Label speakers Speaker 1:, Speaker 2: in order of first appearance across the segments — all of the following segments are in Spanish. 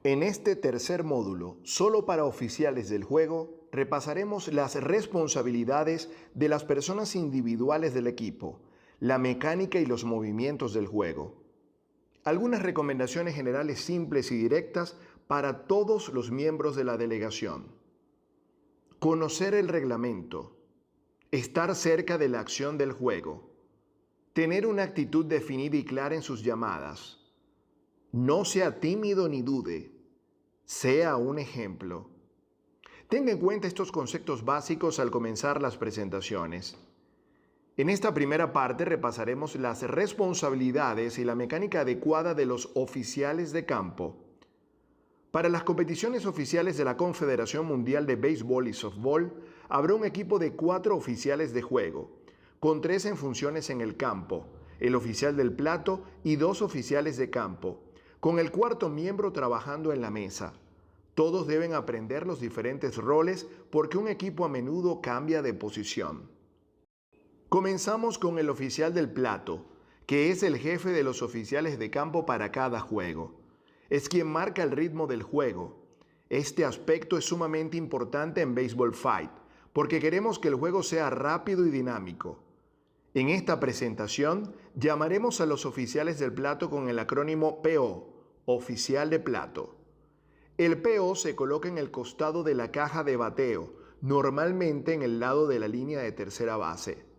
Speaker 1: En este tercer módulo, solo para oficiales del juego, repasaremos las responsabilidades de las personas individuales del equipo, la mecánica y los movimientos del juego. Algunas recomendaciones generales simples y directas para todos los miembros de la delegación. Conocer el reglamento. Estar cerca de la acción del juego. Tener una actitud definida y clara en sus llamadas. No sea tímido ni dude. Sea un ejemplo. Tenga en cuenta estos conceptos básicos al comenzar las presentaciones. En esta primera parte repasaremos las responsabilidades y la mecánica adecuada de los oficiales de campo. Para las competiciones oficiales de la Confederación Mundial de Béisbol y Softball, habrá un equipo de 4 oficiales de juego, con 3 en funciones en el campo, el oficial del plato y 2 oficiales de campo, con el cuarto miembro trabajando en la mesa. Todos deben aprender los diferentes roles porque un equipo a menudo cambia de posición. Comenzamos con el oficial del plato, que es el jefe de los oficiales de campo para cada juego. Es quien marca el ritmo del juego. Este aspecto es sumamente importante en Baseball Fight, porque queremos que el juego sea rápido y dinámico. En esta presentación llamaremos a los oficiales del plato con el acrónimo PO, oficial de plato. El PO se coloca en el costado de la caja de bateo, normalmente en el lado de la línea de tercera base.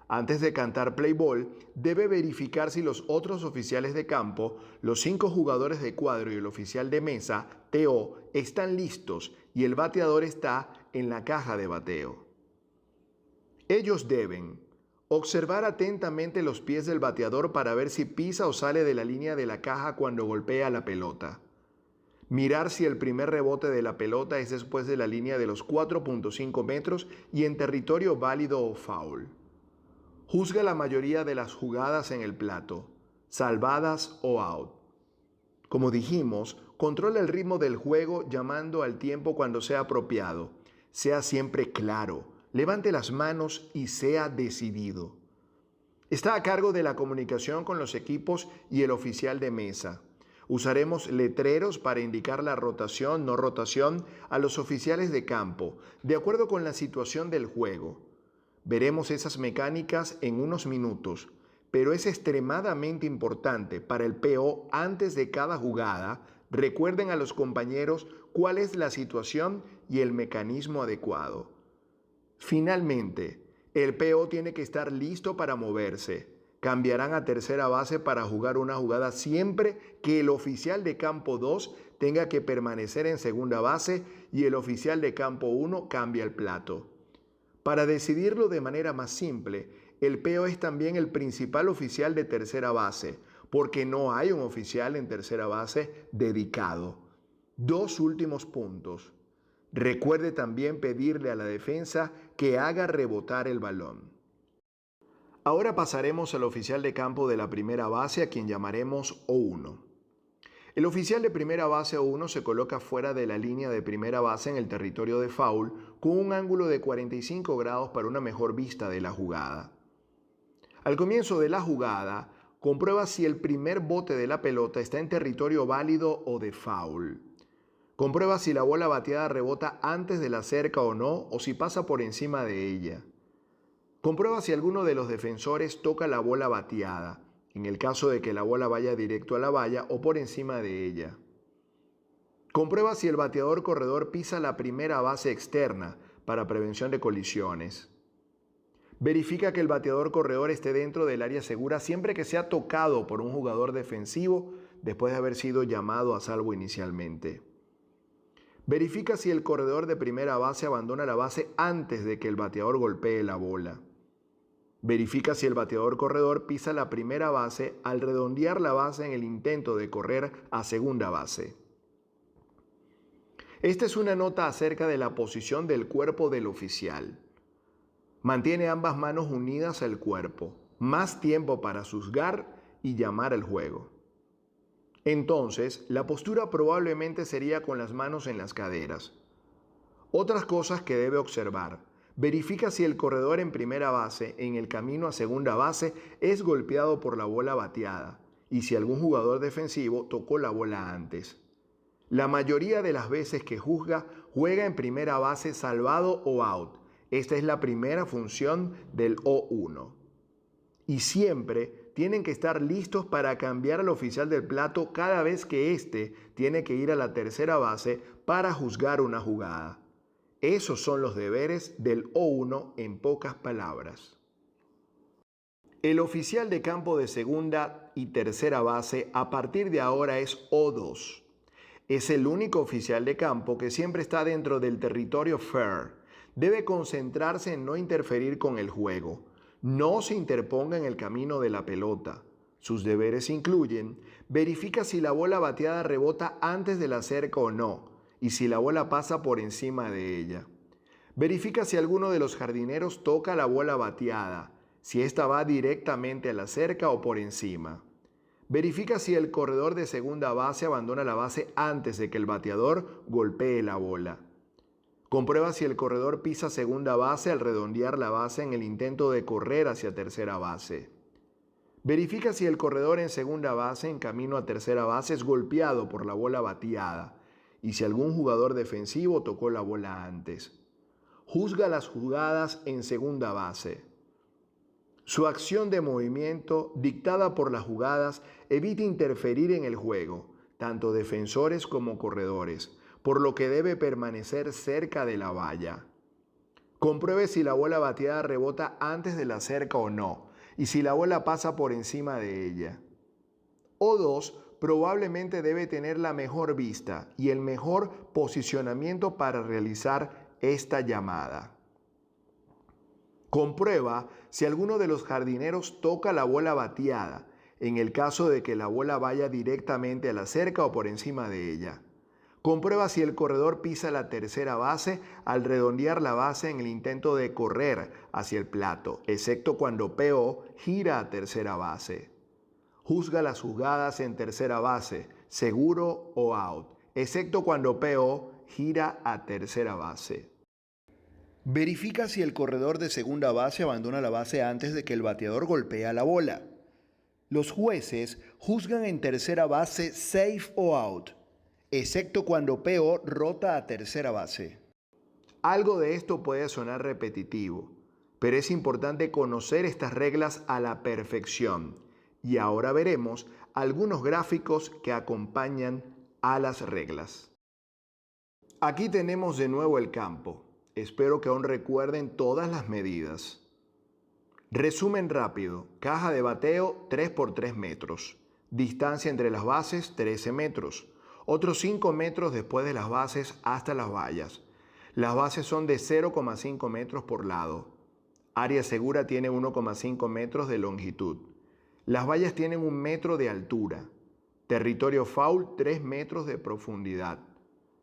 Speaker 1: Antes de cantar play ball, debe verificar si los otros oficiales de campo, los 5 jugadores de cuadro y el oficial de mesa, TO, están listos y el bateador está en la caja de bateo. Ellos deben observar atentamente los pies del bateador para ver si pisa o sale de la línea de la caja cuando golpea la pelota. Mirar si el primer rebote de la pelota es después de la línea de los 4.5 metros y en territorio válido o foul. Juzga la mayoría de las jugadas en el plato, salvadas o out. Como dijimos, controla el ritmo del juego llamando al tiempo cuando sea apropiado. Sea siempre claro, levante las manos y sea decidido. Está a cargo de la comunicación con los equipos y el oficial de mesa. Usaremos letreros para indicar la rotación, no rotación a los oficiales de campo, de acuerdo con la situación del juego. Veremos esas mecánicas en unos minutos, pero es extremadamente importante para el PO antes de cada jugada. Recuerden a los compañeros cuál es la situación y el mecanismo adecuado. Finalmente, el PO tiene que estar listo para moverse. Cambiarán a tercera base para jugar una jugada siempre que el oficial de campo 2 tenga que permanecer en segunda base y el oficial de campo 1 cambie el plato. Para decidirlo de manera más simple, el PO es también el principal oficial de tercera base, porque no hay un oficial en tercera base dedicado. 2 últimos puntos. Recuerde también pedirle a la defensa que haga rebotar el balón. Ahora pasaremos al oficial de campo de la primera base, a quien llamaremos O1. El oficial de primera base O1 se coloca fuera de la línea de primera base en el territorio de foul con un ángulo de 45 grados para una mejor vista de la jugada. Al comienzo de la jugada, comprueba si el primer bote de la pelota está en territorio válido o de foul. Comprueba si la bola bateada rebota antes de la cerca o no, o si pasa por encima de ella. Comprueba si alguno de los defensores toca la bola bateada, en el caso de que la bola vaya directo a la valla o por encima de ella. Comprueba si el bateador corredor pisa la primera base externa para prevención de colisiones. Verifica que el bateador corredor esté dentro del área segura siempre que sea tocado por un jugador defensivo después de haber sido llamado a salvo inicialmente. Verifica si el corredor de primera base abandona la base antes de que el bateador golpee la bola. Verifica si el bateador corredor pisa la primera base al redondear la base en el intento de correr a segunda base. Esta es una nota acerca de la posición del cuerpo del oficial. Mantiene ambas manos unidas al cuerpo, más tiempo para juzgar y llamar al juego. Entonces, la postura probablemente sería con las manos en las caderas. Otras cosas que debe observar. Verifica si el corredor en primera base, en el camino a segunda base, es golpeado por la bola bateada y si algún jugador defensivo tocó la bola antes. La mayoría de las veces que juzga, juega en primera base salvado o out. Esta es la primera función del O1. Y siempre tienen que estar listos para cambiar al oficial del plato cada vez que éste tiene que ir a la tercera base para juzgar una jugada. Esos son los deberes del O1 en pocas palabras. El oficial de campo de segunda y tercera base a partir de ahora es O2. Es el único oficial de campo que siempre está dentro del territorio fair. Debe concentrarse en no interferir con el juego. No se interponga en el camino de la pelota. Sus deberes incluyen: verifica si la bola bateada rebota antes de la cerca o no, y si la bola pasa por encima de ella. Verifica si alguno de los jardineros toca la bola bateada, si ésta va directamente a la cerca o por encima. Verifica si el corredor de segunda base abandona la base antes de que el bateador golpee la bola. Comprueba si el corredor pisa segunda base al redondear la base en el intento de correr hacia tercera base. Verifica si el corredor en segunda base en camino a tercera base es golpeado por la bola bateada y si algún jugador defensivo tocó la bola antes. Juzga las jugadas en segunda base. Su acción de movimiento, dictada por las jugadas, evita interferir en el juego, tanto defensores como corredores, por lo que debe permanecer cerca de la valla. Compruebe si la bola bateada rebota antes de la cerca o no, y si la bola pasa por encima de ella. O2 probablemente debe tener la mejor vista y el mejor posicionamiento para realizar esta llamada. Comprueba si alguno de los jardineros toca la bola bateada, en el caso de que la bola vaya directamente a la cerca o por encima de ella. Comprueba si el corredor pisa la tercera base al redondear la base en el intento de correr hacia el plato, excepto cuando PO gira a tercera base. Juzga las jugadas en tercera base, seguro o out, excepto cuando PO gira a tercera base. Verifica si el corredor de segunda base abandona la base antes de que el bateador golpee la bola. Los jueces juzgan en tercera base safe o out, excepto cuando PO rota a tercera base. Algo de esto puede sonar repetitivo, pero es importante conocer estas reglas a la perfección. Y ahora veremos algunos gráficos que acompañan a las reglas. Aquí tenemos de nuevo el campo. Espero que aún recuerden todas las medidas. Resumen rápido. Caja de bateo 3 por 3 metros. Distancia entre las bases 13 metros. Otros 5 metros después de las bases hasta las vallas. Las bases son de 0,5 metros por lado. Área segura tiene 1,5 metros de longitud. Las vallas tienen 1 metro de altura. Territorio foul 3 metros de profundidad.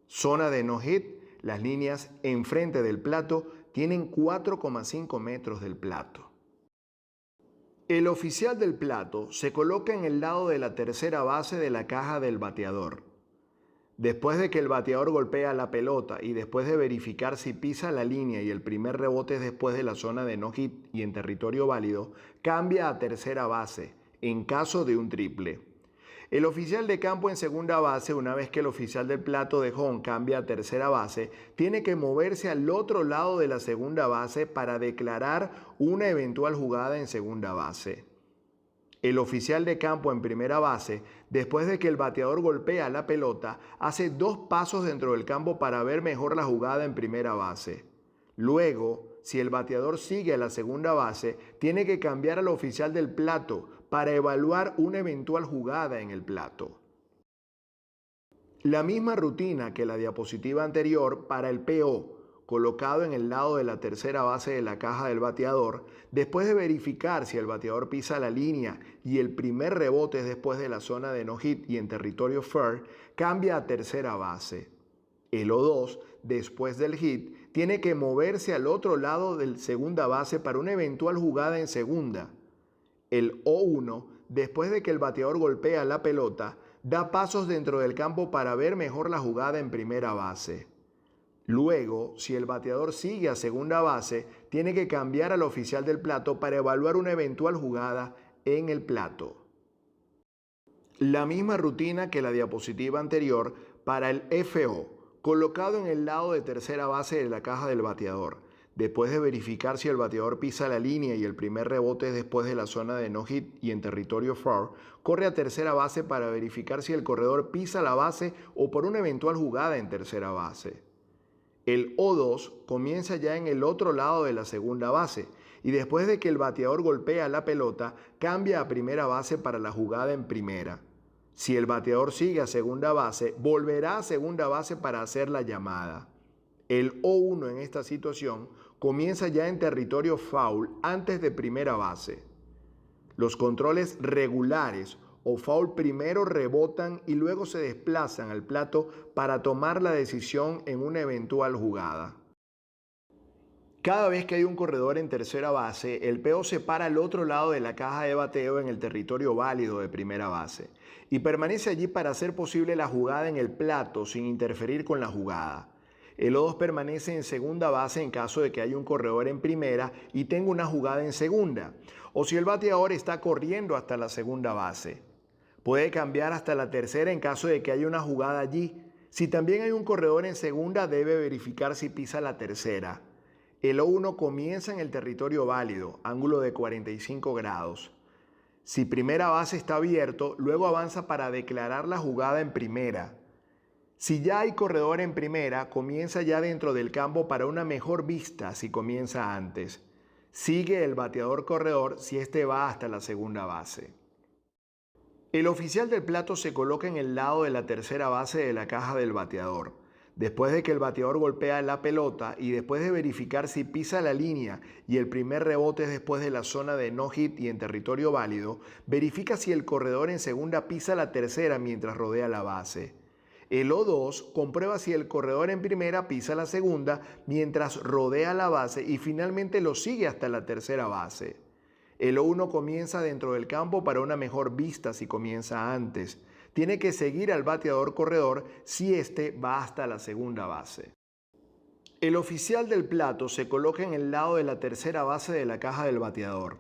Speaker 1: Zona de no hit. Las líneas enfrente del plato tienen 4,5 metros del plato. El oficial del plato se coloca en el lado de la tercera base de la caja del bateador. Después de que el bateador golpea la pelota y después de verificar si pisa la línea y el primer rebote es después de la zona de no hit y en territorio válido, cambia a tercera base en caso de un triple. El oficial de campo en segunda base, una vez que el oficial del plato de home cambia a tercera base, tiene que moverse al otro lado de la segunda base para declarar una eventual jugada en segunda base. El oficial de campo en primera base, después de que el bateador golpea la pelota, hace 2 pasos dentro del campo para ver mejor la jugada en primera base. Luego, si el bateador sigue a la segunda base, tiene que cambiar al oficial del plato para evaluar una eventual jugada en el plato. La misma rutina que la diapositiva anterior para el PO, colocado en el lado de la tercera base de la caja del bateador, después de verificar si el bateador pisa la línea y el primer rebote es después de la zona de no hit y en territorio fair, cambia a tercera base. El O2, después del hit, tiene que moverse al otro lado del segunda base para una eventual jugada en segunda. El O1, después de que el bateador golpea la pelota, da pasos dentro del campo para ver mejor la jugada en primera base. Luego, si el bateador sigue a segunda base, tiene que cambiar al oficial del plato para evaluar una eventual jugada en el plato. La misma rutina que la diapositiva anterior para el FO, colocado en el lado de tercera base de la caja del bateador. Después de verificar si el bateador pisa la línea y el primer rebote es después de la zona de no hit y en territorio foul, corre a tercera base para verificar si el corredor pisa la base o por una eventual jugada en tercera base. El O2 comienza ya en el otro lado de la segunda base y después de que el bateador golpea la pelota, cambia a primera base para la jugada en primera. Si el bateador sigue a segunda base, volverá a segunda base para hacer la llamada. El O1 en esta situación comienza ya en territorio foul antes de primera base. Los controles regulares o foul primero rebotan y luego se desplazan al plato para tomar la decisión en una eventual jugada. Cada vez que hay un corredor en tercera base, el PO se para al otro lado de la caja de bateo en el territorio válido de primera base y permanece allí para hacer posible la jugada en el plato sin interferir con la jugada. El O2 permanece en segunda base en caso de que haya un corredor en primera y tenga una jugada en segunda, o si el bateador está corriendo hasta la segunda base. Puede cambiar hasta la tercera en caso de que haya una jugada allí. Si también hay un corredor en segunda, debe verificar si pisa la tercera. El O1 comienza en el territorio válido, ángulo de 45 grados. Si primera base está abierto, luego avanza para declarar la jugada en primera. Si ya hay corredor en primera, comienza ya dentro del campo para una mejor vista si comienza antes. Sigue el bateador corredor si este va hasta la segunda base. El oficial del plato se coloca en el lado de la tercera base de la caja del bateador. Después de que el bateador golpea la pelota y después de verificar si pisa la línea y el primer rebote es después de la zona de no hit y en territorio válido, verifica si el corredor en segunda pisa la tercera mientras rodea la base. El O2 comprueba si el corredor en primera pisa la segunda mientras rodea la base y finalmente lo sigue hasta la tercera base. El O1 comienza dentro del campo para una mejor vista si comienza antes. Tiene que seguir al bateador corredor si éste va hasta la segunda base. El oficial del plato se coloca en el lado de la tercera base de la caja del bateador.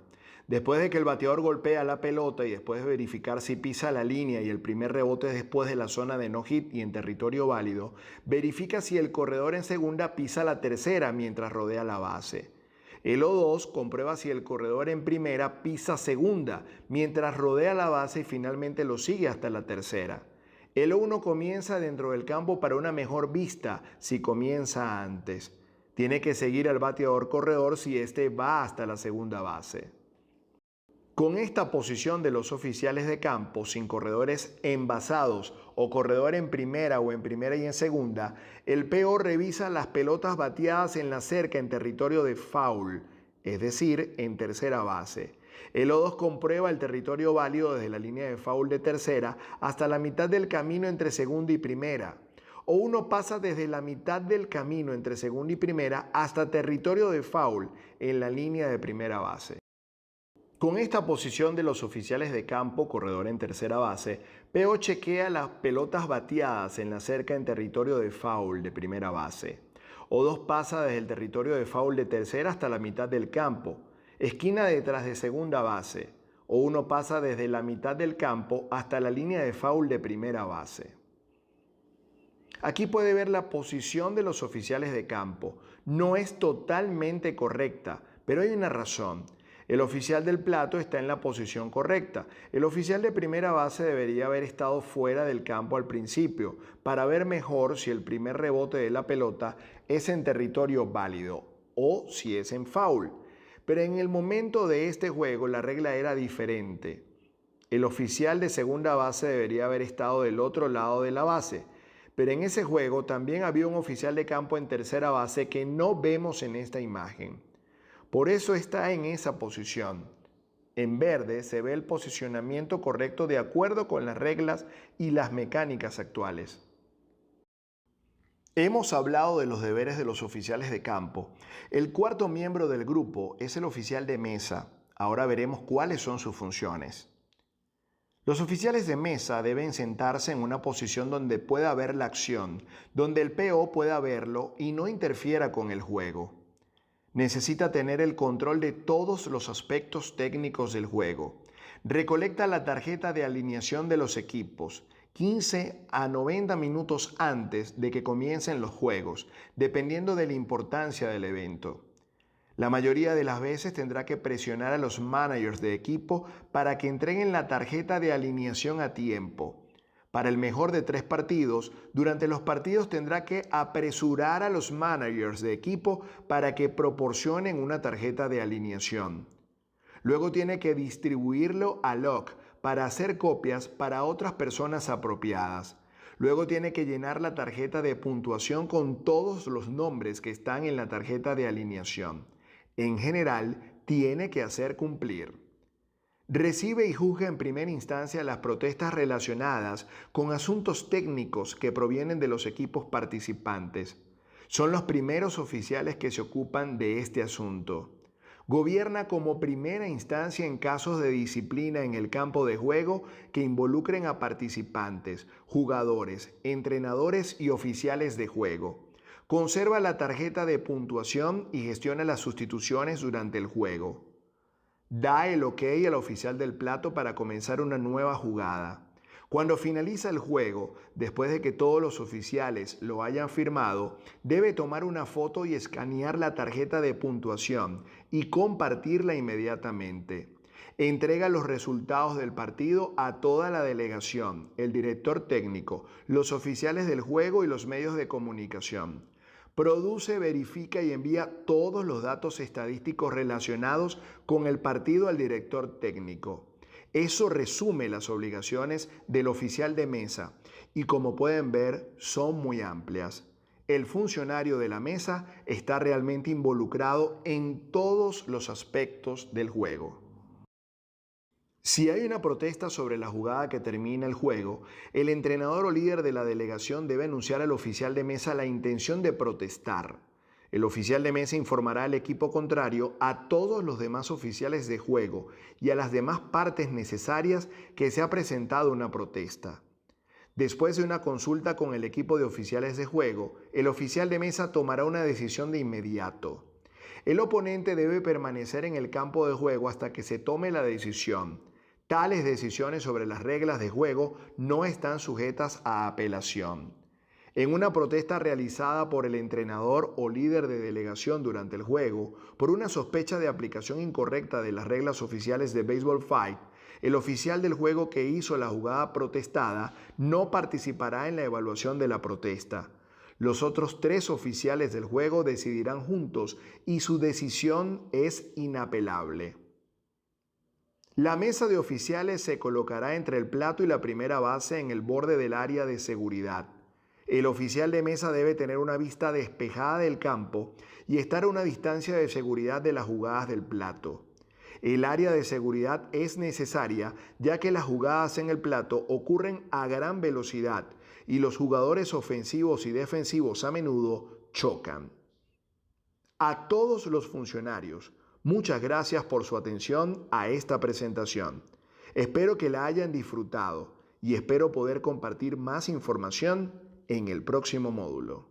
Speaker 1: Después de que el bateador golpea la pelota y después de verificar si pisa la línea y el primer rebote es después de la zona de no hit y en territorio válido, verifica si el corredor en segunda pisa la tercera mientras rodea la base. El O2 comprueba si el corredor en primera pisa segunda mientras rodea la base y finalmente lo sigue hasta la tercera. El O1 comienza dentro del campo para una mejor vista si comienza antes. Tiene que seguir al bateador corredor si éste va hasta la segunda base. Con esta posición de los oficiales de campo sin corredores envasados o corredor en primera o en primera y en segunda, el PO revisa las pelotas bateadas en la cerca en territorio de foul, es decir, en tercera base. El O2 comprueba el territorio válido desde la línea de foul de tercera hasta la mitad del camino entre segunda y primera. O1 pasa desde la mitad del camino entre segunda y primera hasta territorio de foul en la línea de primera base. Con esta posición de los oficiales de campo, corredor en tercera base, PO chequea las pelotas bateadas en la cerca en territorio de foul de primera base. O2 pasa desde el territorio de foul de tercera hasta la mitad del campo, esquina detrás de segunda base. O1 pasa desde la mitad del campo hasta la línea de foul de primera base. Aquí puede ver la posición de los oficiales de campo. No es totalmente correcta, pero hay una razón. El oficial del plato está en la posición correcta. El oficial de primera base debería haber estado fuera del campo al principio para ver mejor si el primer rebote de la pelota es en territorio válido o si es en foul. Pero en el momento de este juego la regla era diferente. El oficial de segunda base debería haber estado del otro lado de la base. Pero en ese juego también había un oficial de campo en tercera base que no vemos en esta imagen. Por eso está en esa posición. En verde se ve el posicionamiento correcto de acuerdo con las reglas y las mecánicas actuales. Hemos hablado de los deberes de los oficiales de campo. El cuarto miembro del grupo es el oficial de mesa. Ahora veremos cuáles son sus funciones. Los oficiales de mesa deben sentarse en una posición donde pueda ver la acción, donde el PO pueda verlo y no interfiera con el juego. Necesita tener el control de todos los aspectos técnicos del juego. Recolecta la tarjeta de alineación de los equipos, 15 a 90 minutos antes de que comiencen los juegos, dependiendo de la importancia del evento. La mayoría de las veces tendrá que presionar a los managers de equipo para que entreguen la tarjeta de alineación a tiempo. Para el mejor de 3 partidos, durante los partidos tendrá que apresurar a los managers de equipo para que proporcionen una tarjeta de alineación. Luego tiene que distribuirlo a Locke para hacer copias para otras personas apropiadas. Luego tiene que llenar la tarjeta de puntuación con todos los nombres que están en la tarjeta de alineación. En general, tiene que hacer cumplir. Recibe y juzga en primera instancia las protestas relacionadas con asuntos técnicos que provienen de los equipos participantes. Son los primeros oficiales que se ocupan de este asunto. Gobierna como primera instancia en casos de disciplina en el campo de juego que involucren a participantes, jugadores, entrenadores y oficiales de juego. Conserva la tarjeta de puntuación y gestiona las sustituciones durante el juego. Da el ok al oficial del plato para comenzar una nueva jugada. Cuando finaliza el juego, después de que todos los oficiales lo hayan firmado, debe tomar una foto y escanear la tarjeta de puntuación y compartirla inmediatamente. Entrega los resultados del partido a toda la delegación, el director técnico, los oficiales del juego y los medios de comunicación. Produce, verifica y envía todos los datos estadísticos relacionados con el partido al director técnico. Eso resume las obligaciones del oficial de mesa y, como pueden ver, son muy amplias. El funcionario de la mesa está realmente involucrado en todos los aspectos del juego. Si hay una protesta sobre la jugada que termina el juego, el entrenador o líder de la delegación debe anunciar al oficial de mesa la intención de protestar. El oficial de mesa informará al equipo contrario, a todos los demás oficiales de juego y a las demás partes necesarias que se ha presentado una protesta. Después de una consulta con el equipo de oficiales de juego, el oficial de mesa tomará una decisión de inmediato. El oponente debe permanecer en el campo de juego hasta que se tome la decisión. Tales decisiones sobre las reglas de juego no están sujetas a apelación. En una protesta realizada por el entrenador o líder de delegación durante el juego por una sospecha de aplicación incorrecta de las reglas oficiales de Baseball Fight, el oficial del juego que hizo la jugada protestada no participará en la evaluación de la protesta. Los otros 3 oficiales del juego decidirán juntos y su decisión es inapelable. La mesa de oficiales se colocará entre el plato y la primera base en el borde del área de seguridad. El oficial de mesa debe tener una vista despejada del campo y estar a una distancia de seguridad de las jugadas del plato. El área de seguridad es necesaria ya que las jugadas en el plato ocurren a gran velocidad y los jugadores ofensivos y defensivos a menudo chocan. A todos los funcionarios, muchas gracias por su atención a esta presentación. Espero que la hayan disfrutado y espero poder compartir más información en el próximo módulo.